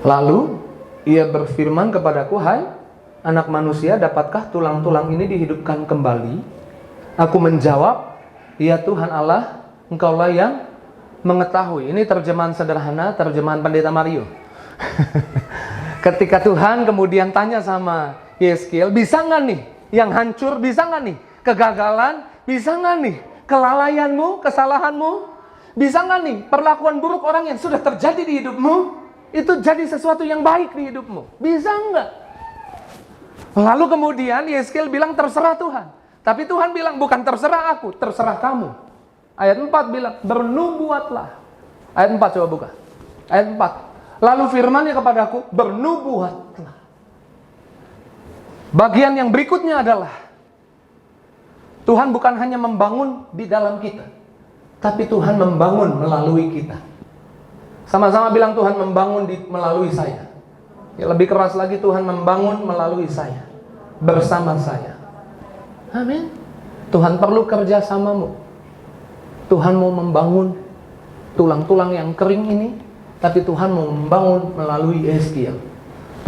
Lalu ia berfirman kepadaku, hai anak manusia, dapatkah tulang-tulang ini dihidupkan kembali? Aku menjawab, ya Tuhan Allah, Engkaulah yang mengetahui. Ini terjemahan sederhana, terjemahan Pendeta Mario. Ketika Tuhan kemudian tanya sama Yeskiel, bisa nggak nih yang hancur, bisa nggak nih kegagalan, bisa nggak nih kelalaianmu, kesalahanmu, bisa nggak nih perlakuan buruk orang yang sudah terjadi di hidupmu, itu jadi sesuatu yang baik di hidupmu, bisa nggak? Lalu kemudian Yeskiel bilang, terserah Tuhan. Tapi Tuhan bilang, bukan terserah aku, terserah kamu. Ayat 4 bilang, bernubuatlah. Ayat 4 coba buka. Ayat 4. Lalu firman-Nya kepadaku, bernubuatlah. Bagian yang berikutnya adalah, Tuhan bukan hanya membangun di dalam kita, tapi Tuhan membangun melalui kita. Sama-sama bilang, Tuhan membangun melalui saya. Ya, lebih keras lagi, Tuhan membangun melalui saya, bersama saya. Amin. Tuhan perlu kerjasamamu. Tuhan mau membangun tulang-tulang yang kering ini, tapi Tuhan mau membangun melalui Yeskiel.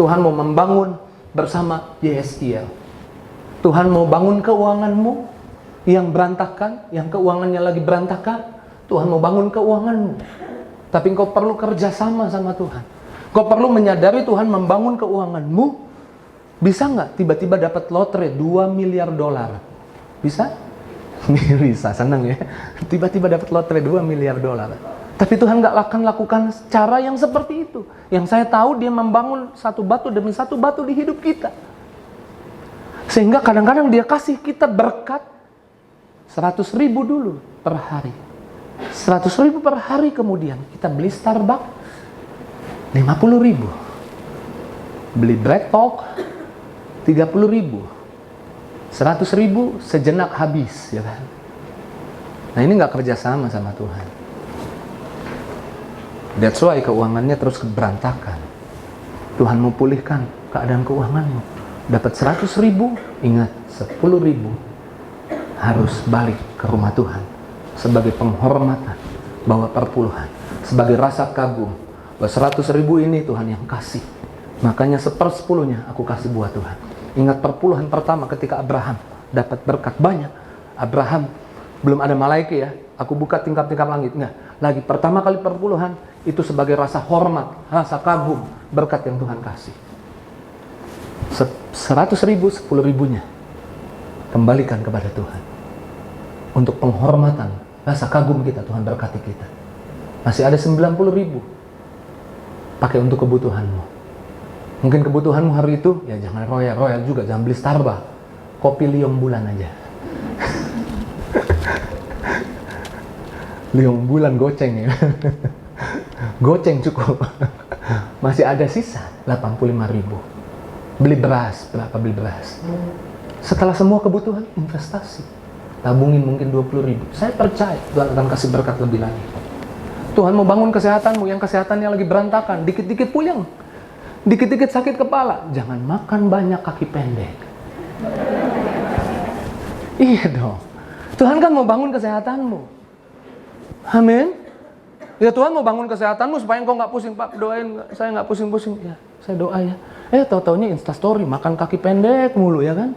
Tuhan mau membangun bersama Yeskiel. Tuhan mau bangun keuanganmu yang berantakan, yang keuangannya lagi berantakan. Tuhan mau bangun keuanganmu, tapi engkau perlu kerjasama sama Tuhan. Kau perlu menyadari Tuhan membangun keuanganmu. Bisa nggak tiba-tiba dapat lotre 2 miliar dolar? Bisa? Bisa, senang ya. Tiba-tiba dapat lotre 2 miliar dolar. Tapi Tuhan nggak akan lakukan cara yang seperti itu. Yang saya tahu, Dia membangun satu batu demi satu batu di hidup kita. Sehingga kadang-kadang Dia kasih kita berkat 100.000 dulu per hari. 100.000 per hari, kemudian kita beli Starbucks 50.000. Beli Black Talk 30.000. 100.000 sejenak habis, ya kan? Nah, ini nggak kerjasama sama Tuhan. That's why keuangannya terus berantakan. Tuhan mau pulihkan keadaan keuanganmu. Dapat 100.000, ingat 10.000 harus balik ke rumah Tuhan sebagai penghormatan, bawa perpuluhan, sebagai rasa kagum bahwa 100.000 ini Tuhan yang kasih. Makanya 1/10 aku kasih buat Tuhan. Ingat perpuluhan pertama ketika Abraham dapat berkat banyak. Abraham belum ada malaikat ya. Aku buka tingkap-tingkap langit. Enggak. Lagi pertama kali perpuluhan itu sebagai rasa hormat, rasa kagum berkat yang Tuhan kasih. 100.000, 10.000-nya kembalikan kepada Tuhan. Untuk penghormatan, rasa kagum kita, Tuhan berkati kita. Masih ada 90.000. Pakai untuk kebutuhanmu. Mungkin kebutuhanmu hari itu, ya jangan royal juga, jangan beli Starbucks. Kopi Liong Bulan aja. Liong Bulan goceng ya. Goceng cukup. Masih ada sisa 85.000. Beli beras, berapa beli beras? Setelah semua kebutuhan, investasi. Tabungin mungkin 20.000. Saya percaya Tuhan akan kasih berkat lebih lagi. Tuhan mau bangun kesehatanmu yang kesehatannya lagi berantakan, dikit-dikit puyeng, dikit-dikit sakit kepala. Jangan makan banyak kaki pendek. Iya dong. Tuhan kan mau bangun kesehatanmu. Amin. Ya, Tuhan mau bangun kesehatanmu supaya engkau nggak pusing. Pak, doain saya nggak pusing-pusing. Ya, saya doa ya. Tahu-taunya instastory makan kaki pendek mulu, ya kan?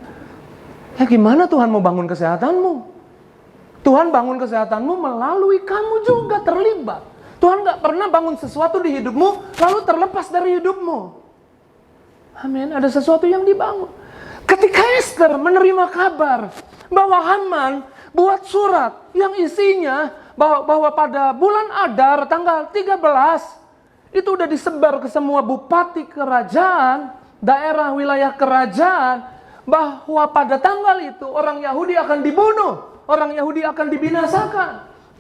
Ya gimana Tuhan mau bangun kesehatanmu? Tuhan bangun kesehatanmu melalui kamu juga terlibat. Tuhan nggak pernah bangun sesuatu di hidupmu lalu terlepas dari hidupmu. Amin. Ada sesuatu yang dibangun. Ketika Esther menerima kabar bahwa Haman buat surat yang isinya bahwa pada bulan Adar tanggal 13 itu udah disebar ke semua bupati kerajaan, daerah wilayah kerajaan, bahwa pada tanggal itu orang Yahudi akan dibunuh, orang Yahudi akan dibinasakan.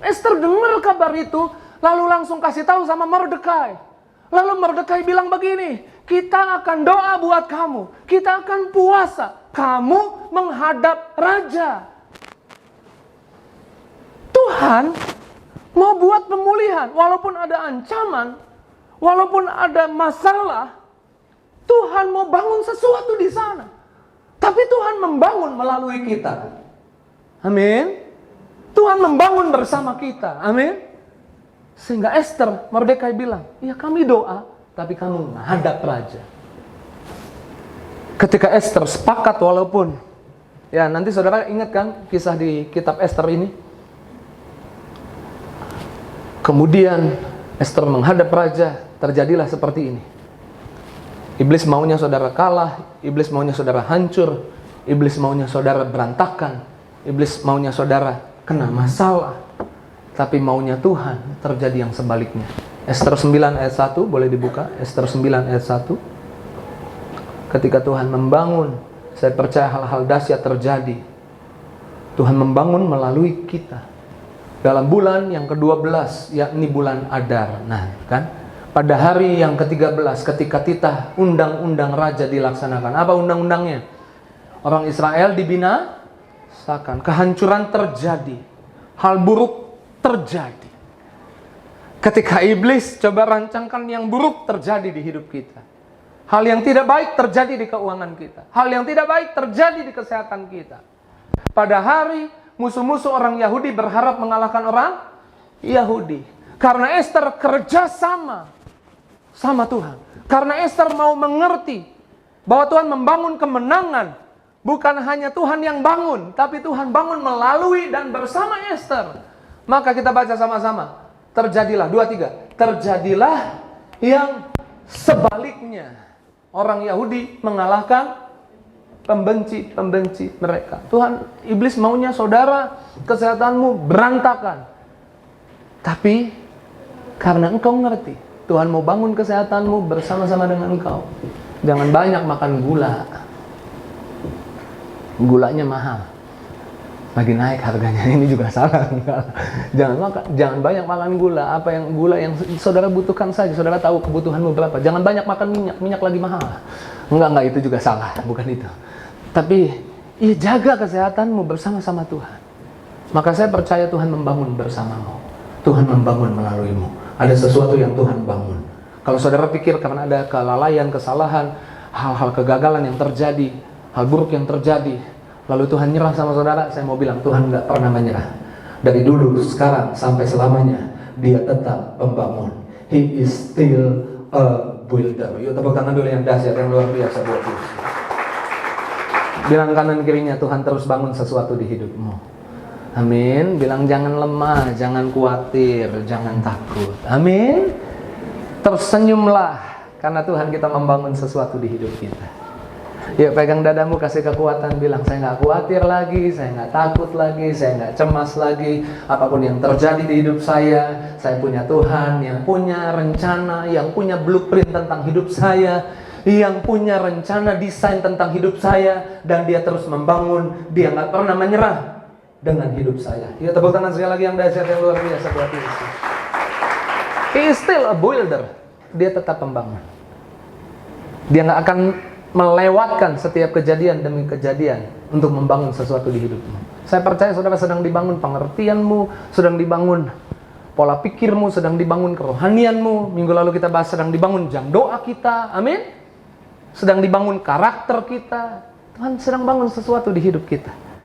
Esther dengar kabar itu, lalu langsung kasih tahu sama Mordekai. Lalu Mordekai bilang begini, kita akan doa buat kamu, kita akan puasa, kamu menghadap raja. Tuhan mau buat pemulihan, walaupun ada ancaman, walaupun ada masalah, Tuhan mau bangun sesuatu di sana. Tapi Tuhan membangun melalui kita. Amin. Tuhan membangun bersama kita. Amin. Sehingga Esther, Mordekai bilang, ya kami doa, tapi kamu menghadap raja. Ketika Esther sepakat, walaupun ya nanti saudara ingat kan kisah di kitab Esther ini. Kemudian Esther menghadap raja, terjadilah seperti ini. Iblis maunya saudara kalah, iblis maunya saudara hancur, iblis maunya saudara berantakan, iblis maunya saudara kena masalah. Tapi maunya Tuhan terjadi yang sebaliknya. Esther 9 ayat 1 boleh dibuka. Esther 9 ayat 1. Ketika Tuhan membangun, saya percaya hal-hal dahsyat terjadi. Tuhan membangun melalui kita. Dalam bulan yang ke-12, yakni bulan Adar. Nah, kan? Pada hari yang ke-13, ketika titah undang-undang raja dilaksanakan. Apa undang-undangnya? Orang Israel dibinasakan. Kehancuran terjadi. Hal buruk terjadi. Ketika iblis coba rancangkan yang buruk terjadi di hidup kita. Hal yang tidak baik terjadi di keuangan kita. Hal yang tidak baik terjadi di kesehatan kita. Pada hari musuh-musuh orang Yahudi berharap mengalahkan orang Yahudi. Karena Esther kerja sama Tuhan. Karena Esther mau mengerti bahwa Tuhan membangun kemenangan. Bukan hanya Tuhan yang bangun, tapi Tuhan bangun melalui dan bersama Esther. Maka kita baca sama-sama. Terjadilah, 2-3. Terjadilah yang sebaliknya. Orang Yahudi mengalahkan pembenci-pembenci mereka. Tuhan, iblis maunya saudara, kesehatanmu berantakan. Tapi, karena engkau ngerti, Tuhan mau bangun kesehatanmu bersama-sama dengan engkau. Jangan banyak makan gula. Gulanya mahal. Lagi naik harganya, ini juga salah. Jangan banyak makan gula. Apa yang gula yang saudara butuhkan saja. Saudara tahu kebutuhanmu berapa. Jangan banyak makan minyak lagi mahal. Enggak, itu juga salah, bukan itu. Tapi ya jaga kesehatanmu bersama-sama Tuhan. Maka saya percaya Tuhan membangun bersamamu. Tuhan membangun melaluimu. Ada sesuatu yang Tuhan bangun. Kalau saudara pikir karena ada kelalaian, kesalahan, hal-hal kegagalan yang terjadi, hal buruk yang terjadi, lalu Tuhan nyerah sama saudara, saya mau bilang Tuhan nggak pernah menyerah. Dari dulu, sekarang, sampai selamanya, Dia tetap pembangun. He is still a builder. Yuk tepuk tangan dulu yang dahsyat, yang luar biasa buat Yesus. Bilang kanan kirinya, Tuhan terus bangun sesuatu di hidupmu. Amin. Bilang jangan lemah, jangan khawatir, jangan takut. Amin. Tersenyumlah, karena Tuhan kita membangun sesuatu di hidup kita. Ya, pegang dadamu, kasih kekuatan, bilang saya nggak khawatir lagi, saya nggak takut lagi, saya nggak cemas lagi. Apapun yang terjadi di hidup saya punya Tuhan yang punya rencana, yang punya blueprint tentang hidup saya, yang punya rencana desain tentang hidup saya, dan Dia terus membangun. Dia nggak pernah menyerah dengan hidup saya. Ya, tepuk tangan sekali lagi yang dahsyat, yang luar biasa buat Yesus. He is still a builder. Dia tetap pembangun. Dia nggak akan melewatkan setiap kejadian demi kejadian untuk membangun sesuatu di hidupmu. Saya percaya saudara sedang dibangun pengertianmu, sedang dibangun pola pikirmu, sedang dibangun kerohanianmu. Minggu lalu kita bahas sedang dibangun jam doa kita, amin. Sedang dibangun karakter kita. Tuhan sedang bangun sesuatu di hidup kita.